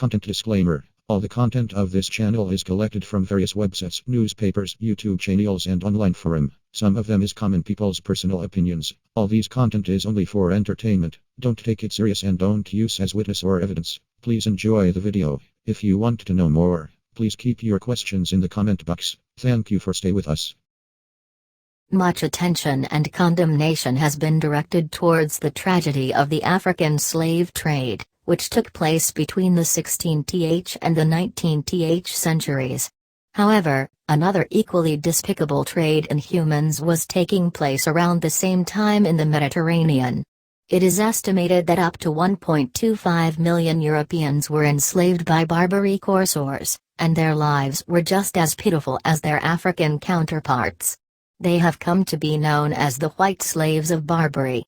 Content disclaimer. All the content of this channel is collected from various websites, newspapers, YouTube channels and online forum. Some of them is common people's personal opinions. All these content is only for entertainment. Don't take it serious and don't use as witness or evidence. Please enjoy the video. If you want to know more, please keep your questions in the comment box. Thank you for stay with us. Much attention and condemnation has been directed towards the tragedy of the African slave trade, which took place between the 16th and the 19th centuries. However, another equally despicable trade in humans was taking place around the same time in the Mediterranean. It is estimated that up to 1.25 million Europeans were enslaved by Barbary corsairs, and their lives were just as pitiful as their African counterparts. They have come to be known as the white slaves of Barbary.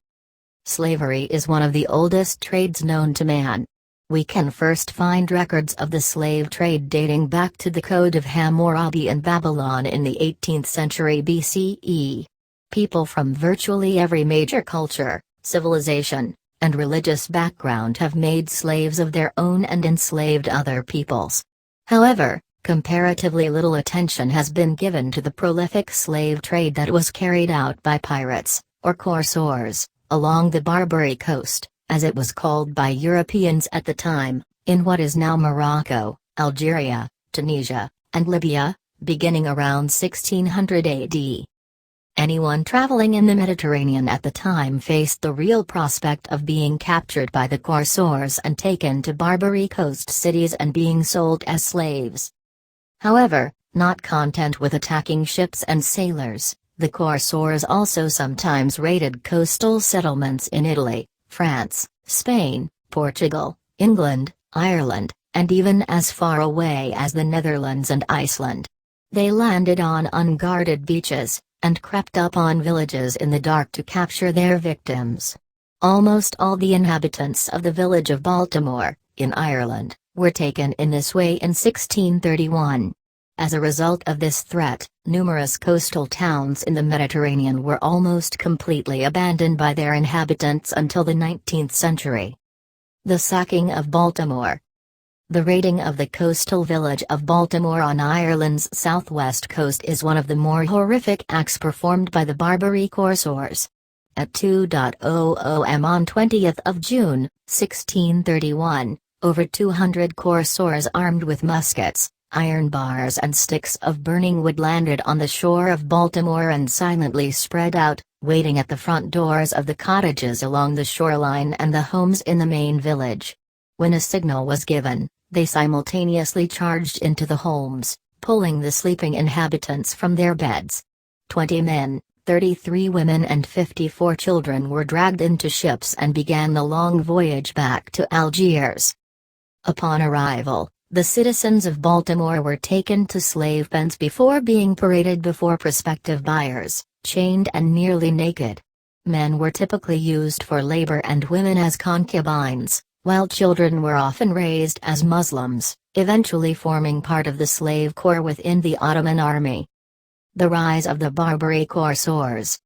Slavery is one of the oldest trades known to man. We can first find records of the slave trade dating back to the Code of Hammurabi in Babylon in the 18th century BCE. People from virtually every major culture, civilization, and religious background have made slaves of their own and enslaved other peoples. However, comparatively little attention has been given to the prolific slave trade that was carried out by pirates, or corsairs, along the Barbary coast, as it was called by Europeans at the time, in what is now Morocco, Algeria, Tunisia, and Libya, beginning around 1600 AD. Anyone traveling in the Mediterranean at the time faced the real prospect of being captured by the corsairs and taken to Barbary coast cities and being sold as slaves. However, not content with attacking ships and sailors, the corsairs also sometimes raided coastal settlements in Italy, France, Spain, Portugal, England, Ireland, and even as far away as the Netherlands and Iceland. They landed on unguarded beaches, and crept up on villages in the dark to capture their victims. Almost all the inhabitants of the village of Baltimore, in Ireland, were taken in this way in 1631. As a result of this threat, numerous coastal towns in the Mediterranean were almost completely abandoned by their inhabitants until the 19th century. The sacking of Baltimore. The raiding of the coastal village of Baltimore on Ireland's southwest coast is one of the more horrific acts performed by the Barbary corsairs. At 2:00 am on 20th of June, 1631, over 200 corsairs armed with muskets, iron bars and sticks of burning wood landed on the shore of Baltimore and silently spread out, waiting at the front doors of the cottages along the shoreline and the homes in the main village. When a signal was given, they simultaneously charged into the homes, pulling the sleeping inhabitants from their beds. 20 men, 33 women and 54 children were dragged into ships and began the long voyage back to Algiers. Upon arrival, the citizens of Baltimore were taken to slave pens before being paraded before prospective buyers, chained and nearly naked. Men were typically used for labor and women as concubines, while children were often raised as Muslims, eventually forming part of the slave corps within the Ottoman army. The rise of the Barbary corsairs.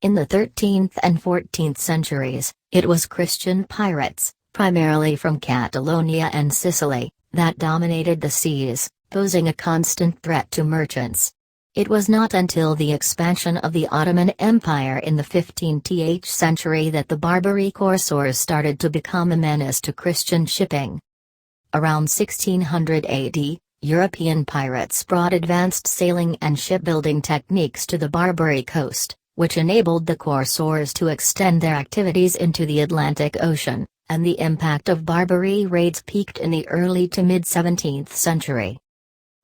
In the 13th and 14th centuries, it was Christian pirates, primarily from Catalonia and Sicily, that dominated the seas, posing a constant threat to merchants. It was not until the expansion of the Ottoman Empire in the 15th century that the Barbary corsairs started to become a menace to Christian shipping. Around 1600 AD, European pirates brought advanced sailing and shipbuilding techniques to the Barbary coast, which enabled the corsairs to extend their activities into the Atlantic Ocean, and the impact of Barbary raids peaked in the early to mid-17th century.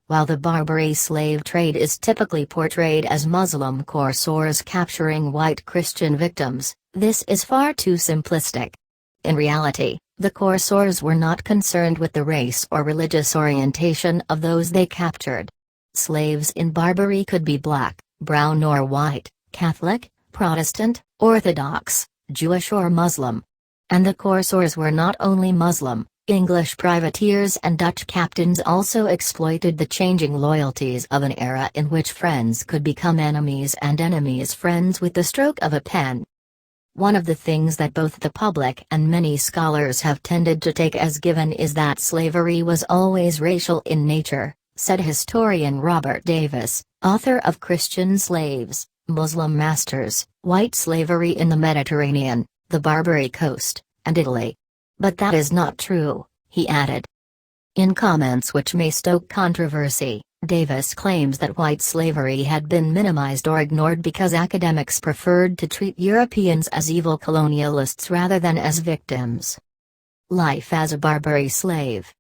While the Barbary slave trade is typically portrayed as Muslim corsairs capturing white Christian victims, this is far too simplistic. In reality, the corsairs were not concerned with the race or religious orientation of those they captured. Slaves in Barbary could be black, brown or white, Catholic, Protestant, Orthodox, Jewish or Muslim. And the corsairs were not only Muslim. English privateers and Dutch captains also exploited the changing loyalties of an era in which friends could become enemies and enemies friends with the stroke of a pen. One of the things that both the public and many scholars have tended to take as given is that slavery was always racial in nature, said historian Robert Davis, author of Christian Slaves, Muslim Masters, White Slavery in the Mediterranean, the Barbary Coast, and Italy. But that is not true, he added. In comments which may stoke controversy, Davis claims that white slavery had been minimized or ignored because academics preferred to treat Europeans as evil colonialists rather than as victims. Life as a Barbary slave.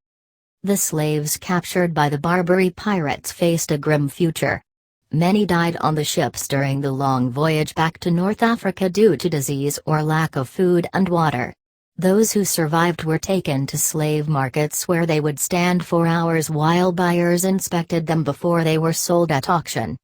The slaves captured by the Barbary pirates faced a grim future. Many died on the ships during the long voyage back to North Africa due to disease or lack of food and water. Those who survived were taken to slave markets where they would stand for hours while buyers inspected them before they were sold at auction.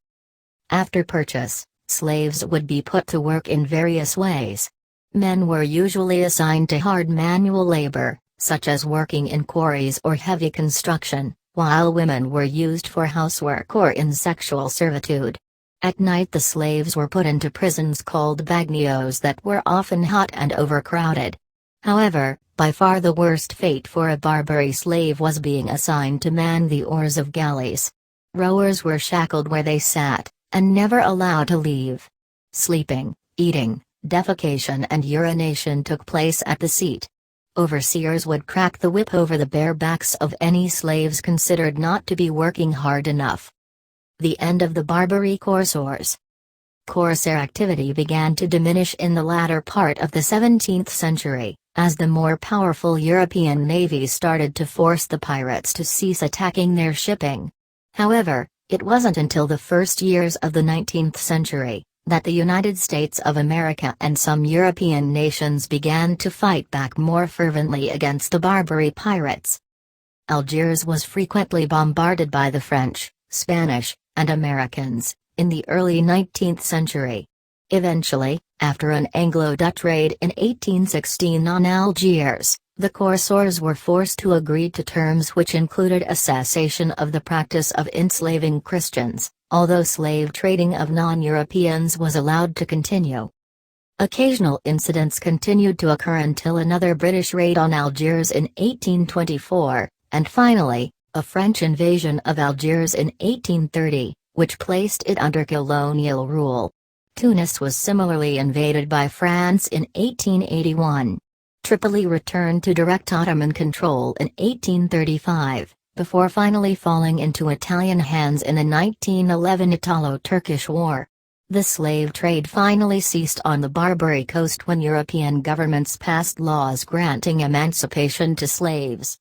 After purchase, slaves would be put to work in various ways. Men were usually assigned to hard manual labor, such as working in quarries or heavy construction, while women were used for housework or in sexual servitude. At night the slaves were put into prisons called bagnios that were often hot and overcrowded. However, by far the worst fate for a Barbary slave was being assigned to man the oars of galleys. Rowers were shackled where they sat, and never allowed to leave. Sleeping, eating, defecation and urination took place at the seat. Overseers would crack the whip over the bare backs of any slaves considered not to be working hard enough. The end of the Barbary corsairs. Corsair activity began to diminish in the latter part of the 17th century, as the more powerful European navies started to force the pirates to cease attacking their shipping. However, it wasn't until the first years of the 19th century that the United States of America and some European nations began to fight back more fervently against the Barbary pirates. Algiers was frequently bombarded by the French, Spanish, and Americans in the early 19th century. Eventually, after an Anglo-Dutch raid in 1816 on Algiers, the corsairs were forced to agree to terms which included a cessation of the practice of enslaving Christians, although slave trading of non-Europeans was allowed to continue. Occasional incidents continued to occur until another British raid on Algiers in 1824, and finally, a French invasion of Algiers in 1830, which placed it under colonial rule. Tunis was similarly invaded by France in 1881. Tripoli returned to direct Ottoman control in 1835, before finally falling into Italian hands in the 1911 Italo-Turkish War. The slave trade finally ceased on the Barbary coast when European governments passed laws granting emancipation to slaves.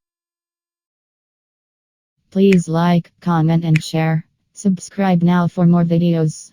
Please like, comment and share. Subscribe now for more videos.